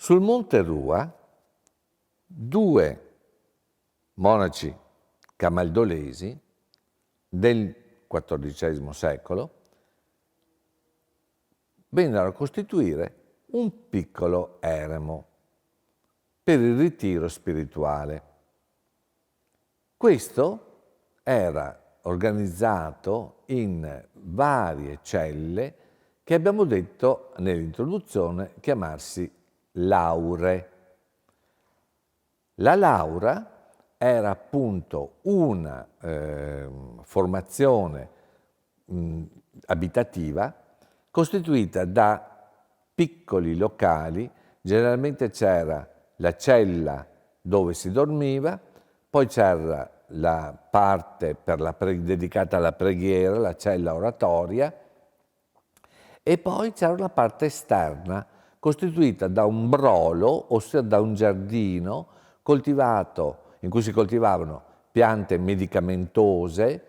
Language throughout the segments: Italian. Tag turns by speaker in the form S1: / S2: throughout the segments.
S1: Sul Monte Rua, due monaci camaldolesi del XIV secolo vennero a costituire un piccolo eremo per il ritiro spirituale. Questo era organizzato in varie celle che abbiamo detto nell'introduzione chiamarsi laure. La laura era appunto una formazione abitativa costituita da piccoli locali. Generalmente c'era la cella dove si dormiva, poi c'era la parte dedicata alla preghiera, la cella oratoria, e poi c'era la parte esterna costituita da un brolo, ossia da un giardino coltivato, in cui si coltivavano piante medicamentose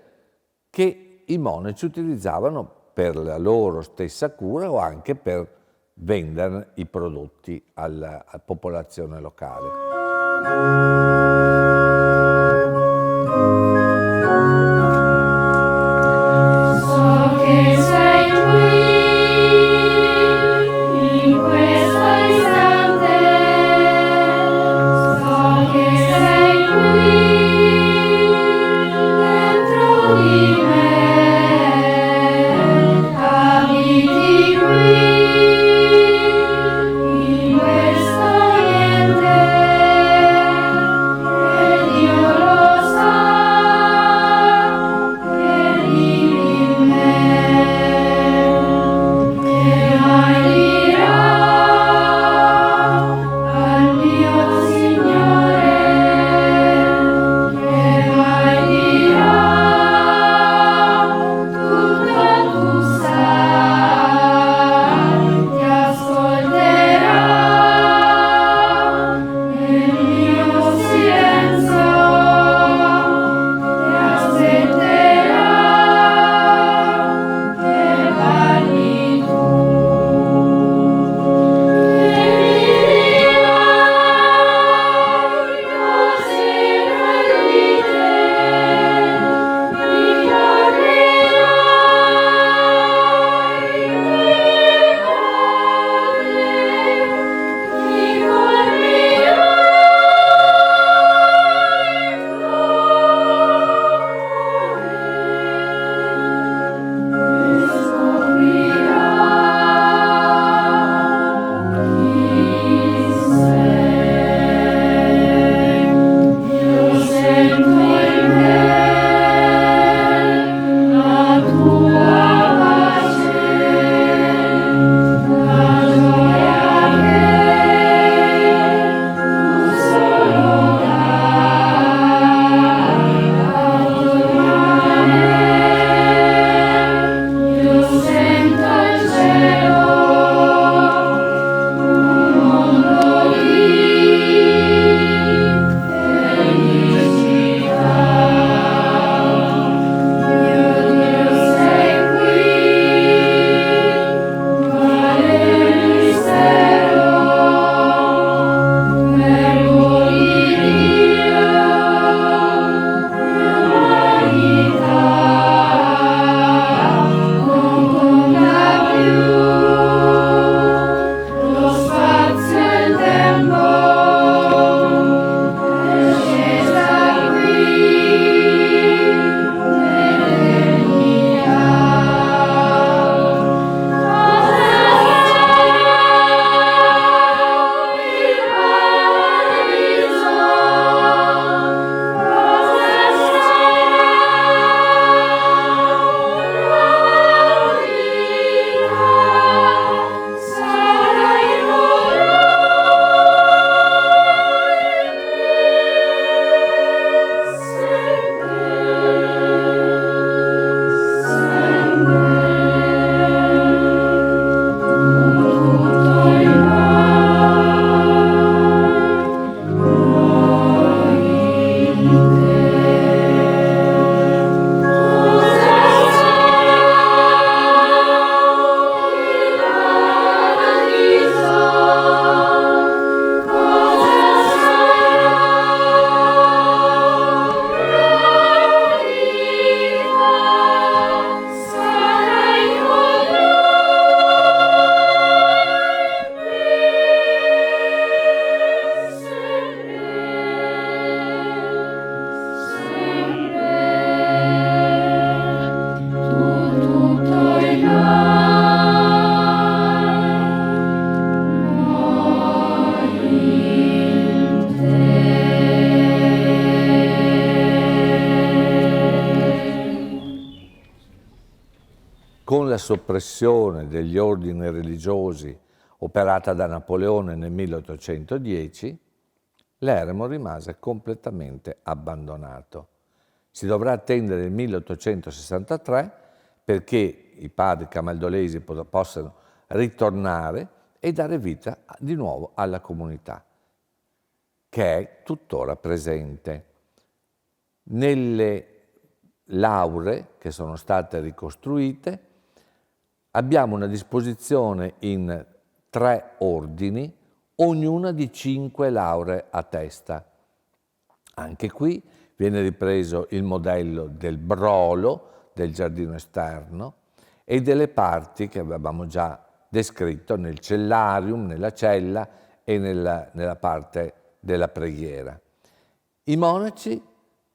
S1: che i monaci utilizzavano per la loro stessa cura o anche per vendere i prodotti alla popolazione locale. soppressione degli ordini religiosi operata da Napoleone nel 1810, l'eremo rimase completamente abbandonato. Si dovrà attendere il 1863 perché i padri camaldolesi possano ritornare e dare vita di nuovo alla comunità, che è tuttora presente. Nelle lauree che sono state ricostruite abbiamo una disposizione in 3 ordini, ognuna di 5 lauree a testa. Anche qui viene ripreso il modello del brolo del giardino esterno e delle parti che avevamo già descritto nel cellarium, nella cella e nella parte della preghiera. I monaci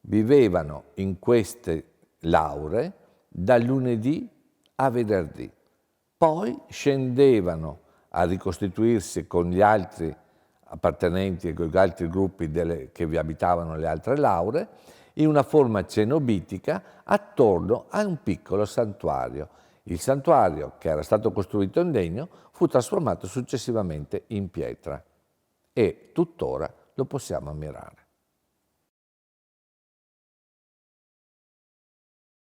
S1: vivevano in queste lauree da lunedì a venerdì, poi scendevano a ricostituirsi con gli altri appartenenti e con gli altri gruppi che vi abitavano le altre lauree in una forma cenobitica attorno a un piccolo santuario. Il santuario, che era stato costruito in legno, fu trasformato successivamente in pietra e tuttora lo possiamo ammirare.